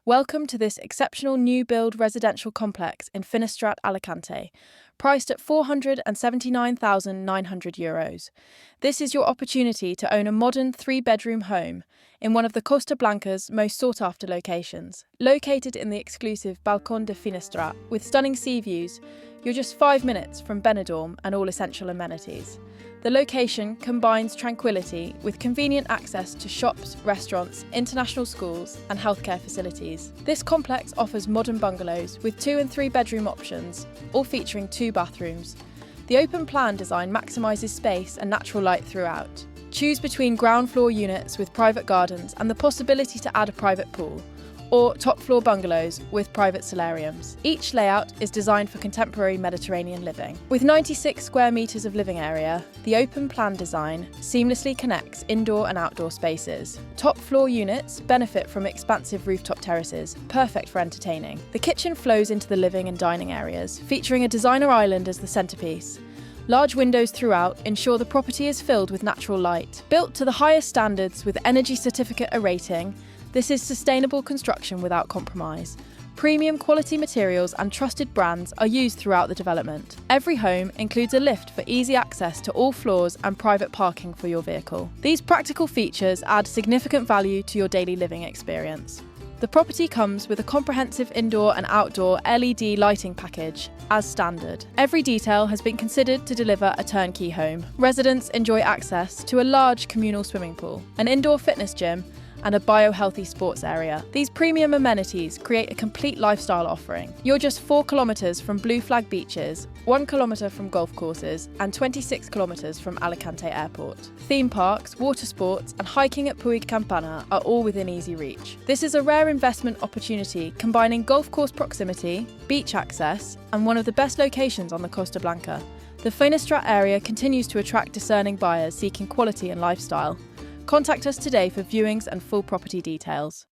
Welcome to this exceptional new build residential complex in Finestrat, Alicante, priced at €479,900. This is your opportunity to own a modern three-bedroom home in one of the Costa Blanca's most sought-after locations. Located in the exclusive Balcón de Finestrat with stunning sea views, you're just 5 minutes from Benidorm and all essential amenities. The location combines tranquility with convenient access to shops, restaurants, international schools, and healthcare facilities. This complex offers modern bungalows with 2 and 3 bedroom options, all featuring 2 bathrooms. The open plan design maximises space and natural light throughout. Choose between ground floor units with private gardens and the possibility to add a private pool, or top floor bungalows with private solariums. Each layout is designed for contemporary Mediterranean living. With 96 square metres of living area, the open plan design seamlessly connects indoor and outdoor spaces. Top floor units benefit from expansive rooftop terraces, perfect for entertaining. The kitchen flows into the living and dining areas, featuring a designer island as the centrepiece. Large windows throughout ensure the property is filled with natural light. Built to the highest standards with Energy Certificate A rating, this is sustainable construction without compromise. Premium quality materials and trusted brands are used throughout the development. Every home includes a lift for easy access to all floors and private parking for your vehicle. These practical features add significant value to your daily living experience. The property comes with a comprehensive indoor and outdoor LED lighting package, as standard. Every detail has been considered to deliver a turnkey home. Residents enjoy access to a large communal swimming pool, an indoor fitness gym, and a bio-healthy sports area. These premium amenities create a complete lifestyle offering. You're just 4 kilometres from blue flag beaches, 1 kilometre from golf courses, and 26 kilometres from Alicante Airport. Theme parks, water sports, and hiking at Puig Campana are all within easy reach. This is a rare investment opportunity combining golf course proximity, beach access, and one of the best locations on the Costa Blanca. The Finestrat area continues to attract discerning buyers seeking quality and lifestyle. Contact us today for viewings and full property details.